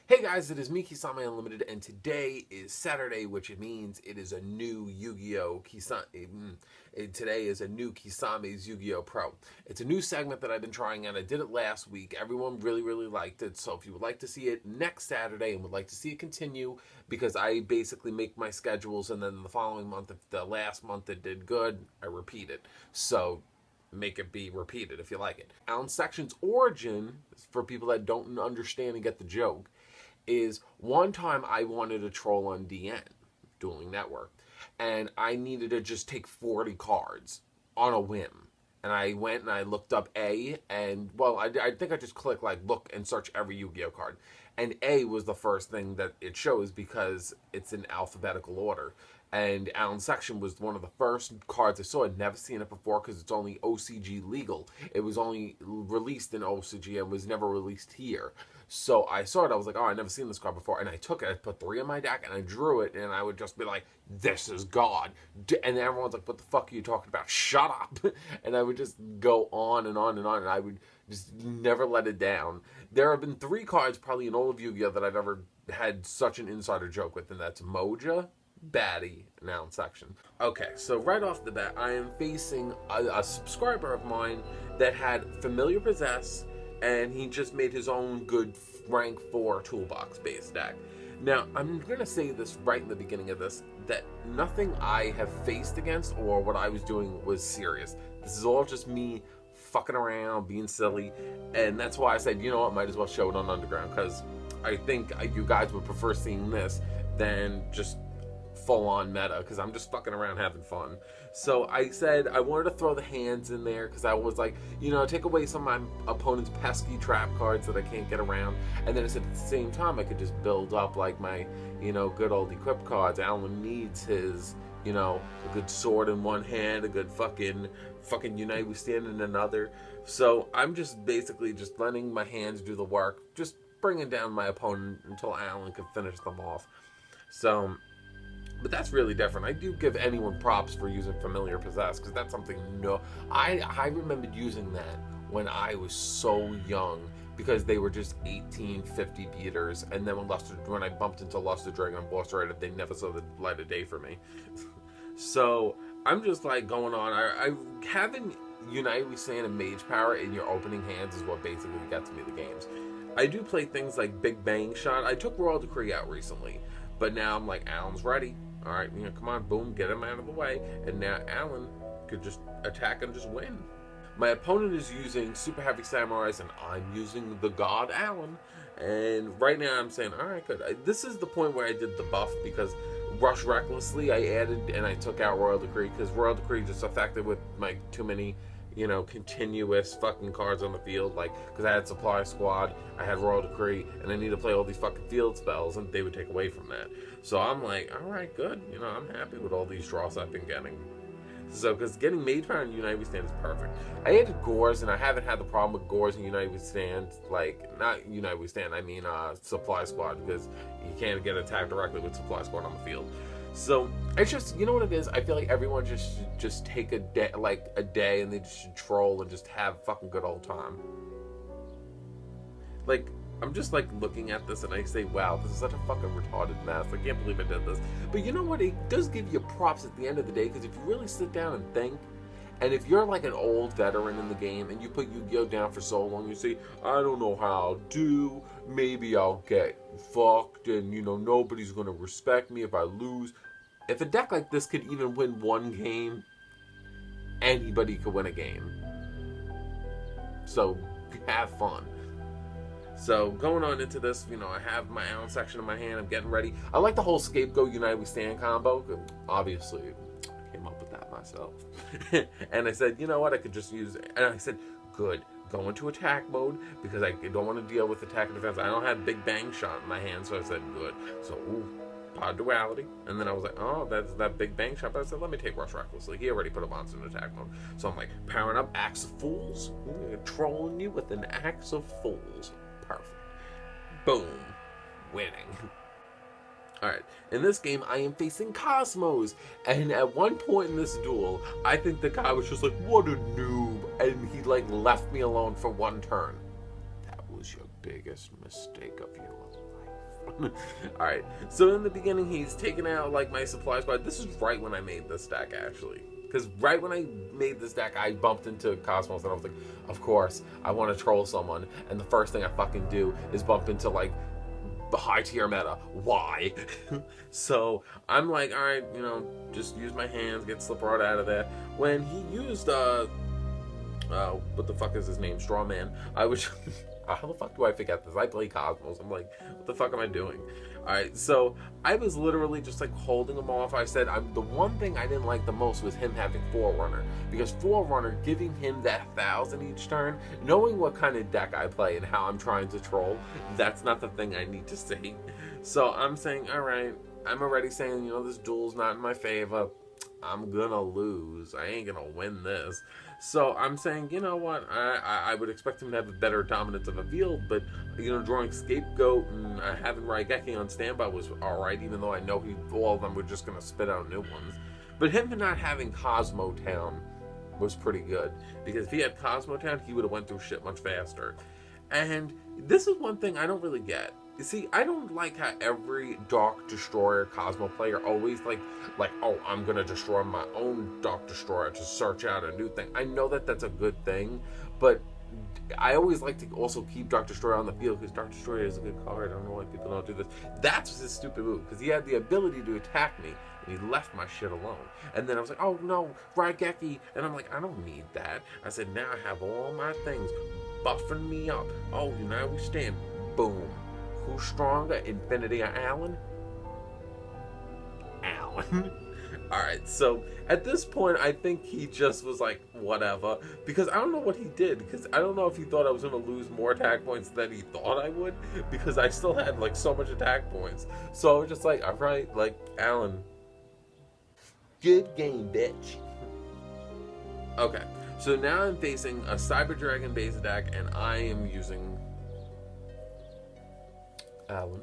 Hey guys, it is me, Kisame Unlimited, and today is Saturday, which it means it is a new Yu-Gi-Oh! Kisame. Today is a new Kisame's Yu-Gi-Oh! Pro. It's a new segment that I've been trying out. I did it last week. Everyone really liked it, so if you would like to see it next Saturday and would like to see it continue, because I basically make my schedules, and then the following month, if the last month it did good, I repeat it. So make it be repeated if you like it. Alinsection's origin, for people that don't understand and get the joke, is one time I wanted to troll on DN, Dueling Network, and I needed to just take 40 cards on a whim. And I went and I looked up A, and, well, I think I just clicked, like, look and search every Yu-Gi-Oh card. And A was the first thing that it shows because it's in alphabetical order. And Alinsection was one of the first cards I saw. I'd never seen it before because it's only OCG legal. It was only released in OCG and was never released here. So I saw it, I was like, oh, I've never seen this card before. And I took it, I put 3 in my deck, and I drew it, and I would just be like, this is God. And everyone's like, what the fuck are you talking about? Shut up. And I would just go on and on and on, and I would just never let it down. There have been 3 cards probably in all of Yu-Gi-Oh! That I've ever had such an insider joke with, and that's Moja, Batty, and Alinsection. Okay, so right off the bat, I am facing a subscriber of mine that had Familiar Possess, and he just made his own good rank 4 toolbox based deck. Now, I'm going to say this right in the beginning of this, that nothing I have faced against or what I was doing was serious. This is all just me fucking around, being silly, and that's why I said, you know what, might as well show it on Underground, because I think you guys would prefer seeing this than just full-on meta, because I'm just fucking around having fun. So I said I wanted to throw the hands in there because I was like, you know, take away some of my opponent's pesky trap cards that I can't get around, and then I said at the same time I could just build up like my, you know, good old equip cards. Alan needs his, you know, a good sword in one hand, a good fucking Unite We Stand in another. So I'm just basically just letting my hands do the work, just bringing down my opponent until Alan can finish them off. So, but that's really different. I do give anyone props for using Familiar Possess, because that's something I remembered using that when I was so young, because they were just 1850 beaters, and then when I bumped into Luster Dragon and Boss Rider, they never saw the light of day for me. So I'm just like going on. I having Unite We Stand and Mage Power in your opening hands is what basically gets me the games. I do play things like Big Bang Shot. I took Royal Decree out recently, but now I'm like, Alan's ready. All right, you know, come on, boom, get him out of the way. And now Alan could just attack and just win. My opponent is using Super Heavy Samurais, and I'm using the God Alan. And right now I'm saying, all right, good. This is the point where I did the buff, because Rush Recklessly I added and I took out Royal Decree, because Royal Decree just affected with my too many, you know, continuous fucking cards on the field, like, because I had Supply Squad, I had Royal Decree, and I need to play all these fucking field spells, and they would take away from that. So I'm like, alright, good, you know, I'm happy with all these draws I've been getting. So, because getting Mage Power and Unite We Stand is perfect. I added Gores, and I haven't had the problem with Gores and Unite We Stand, like, not Unite We Stand, I mean Supply Squad, because you can't get attacked directly with Supply Squad on the field. So it's just, you know what it is? I feel like everyone just take a day, and they just should troll and just have fucking good old time. Like, I'm just like looking at this and I say, wow, this is such a fucking retarded mess. I can't believe I did this. But you know what? It does give you props at the end of the day, because if you really sit down and think, and if you're like an old veteran in the game and you put Yu-Gi-Oh down for so long, you say, I don't know how I'll do, maybe I'll get fucked, and, you know, nobody's gonna respect me if I lose. If a deck like this could even win one game, anybody could win a game. So have fun. So going on into this, you know, I have my Alinsection in my hand, I'm getting ready. I like the whole Scapegoat Unite We Stand combo. Obviously, I came up with that myself. And I said, you know what, I could just use it. And I said, good, go into attack mode, because I don't want to deal with attack and defense. I don't have Big Bang Shot in my hand, so I said, good. So, ooh, Pod Duality. And then I was like, oh, that's that Big Bang Shot. But I said, let me take Rush Recklessly. He already put a monster in attack mode. So I'm like, powering up Axe of Fools. Trolling you with an Axe of Fools. Perfect. Boom. Winning. Alright, in this game, I am facing Cosmos, and at one point in this duel, I think the guy was just like, what a noob, and he, like, left me alone for one turn. That was your biggest mistake of your life. Alright, so in the beginning, he's taking out, like, my supply squad. This is right when I made this deck, actually. Because right when I made this deck, I bumped into Cosmos, and I was like, of course, I want to troll someone, and the first thing I fucking do is bump into, like, the high tier meta. Why? So I'm like, alright, you know, just use my hands, get Slippery out of there. When he used, what the fuck is his name? Strawman. I was... How the fuck do I forget this? I play Cosmos. I'm like, what the fuck am I doing? Alright, so I was literally just like holding him off. I said, the one thing I didn't like the most was him having Forerunner. Because Forerunner, giving him that 1,000 each turn, knowing what kind of deck I play and how I'm trying to troll, that's not the thing I need to see. So I'm saying, alright, I'm already saying, you know, this duel's not in my favor. I'm gonna lose. I ain't gonna win this. So I'm saying, you know what? I would expect him to have a better dominance of a field, but, you know, drawing Scapegoat and having Raigeki on standby was alright, even though I know all of them were just gonna spit out new ones. But him not having Cosmo Town was pretty good, because if he had Cosmo Town, he would have went through shit much faster. And this is one thing I don't really get. You see, I don't like how every Dark Destroyer Cosmo player always like, oh, I'm gonna destroy my own Dark Destroyer to search out a new thing. I know that that's a good thing, but I always like to also keep Dark Destroyer on the field, because Dark Destroyer is a good card. I don't know why people don't do this. That's his stupid move, because he had the ability to attack me, and he left my shit alone. And then I was like, oh no, Raigeki, and I'm like, I don't need that. I said, now I have all my things buffing me up. Oh, now we stand. Boom. Who's stronger, Infinity or Alan? Alan. Alright, so at this point, I think he just was like, whatever. Because I don't know what he did. Because I don't know if he thought I was going to lose more attack points than he thought I would. Because I still had, like, so much attack points. So I was just like, alright, like, Alan. Good game, bitch. Okay, so now I'm facing a Cyber Dragon base deck, and I am using Alan,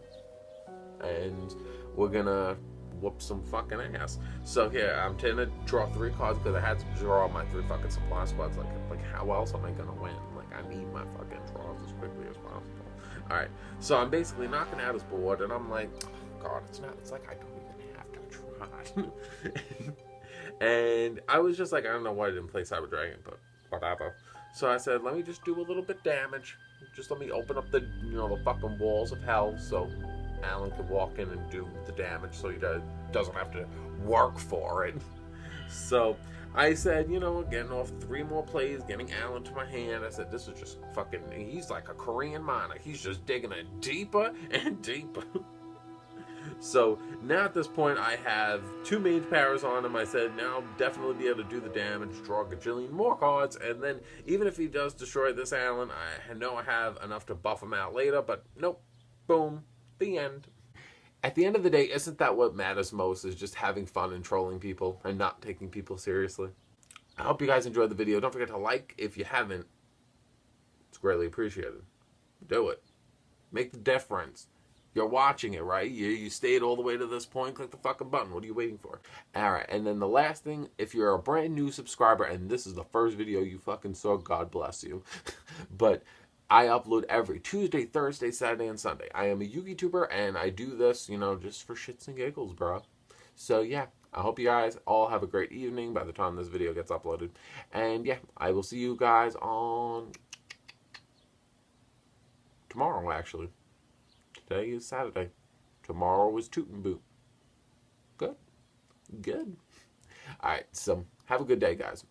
and we're gonna whoop some fucking ass. So here, I'm trying to draw 3 cards because I had to draw my 3 fucking supply squads. Like how else am I gonna win? Like, I need my fucking draws as quickly as possible. Alright, so I'm basically knocking out his board, and I'm like, oh god, it's like I don't even have to try. And I was just like, I don't know why I didn't play Cyber Dragon, but whatever. So I said, let me just do a little bit damage. Just let me open up the, you know, the fucking walls of hell, so Alan could walk in and do the damage, so he doesn't have to work for it. So I said, you know, getting off 3 more plays, getting Alan to my hand. I said, this is just fucking, he's like a Korean miner. He's just digging it deeper and deeper. So now at this point, I have 2 mage powers on him. I said, now I'll definitely be able to do the damage, draw a gajillion more cards, and then even if he does destroy this Alan, I know I have enough to buff him out later, but nope. Boom. The end. At the end of the day, isn't that what matters most, is just having fun and trolling people and not taking people seriously? I hope you guys enjoyed the video. Don't forget to like if you haven't. It's greatly appreciated. Do it. Make the difference. You're watching it, right? You stayed all the way to this point. Click the fucking button. What are you waiting for? Alright, and then the last thing, if you're a brand new subscriber and this is the first video you fucking saw, God bless you. But I upload every Tuesday, Thursday, Saturday, and Sunday. I am a YGOPRO, and I do this, you know, just for shits and giggles, bro. So, yeah, I hope you guys all have a great evening by the time this video gets uploaded. And, yeah, I will see you guys on tomorrow, actually. Today is Saturday. Tomorrow is Toot and Boot. Good. Good. Alright, so have a good day, guys.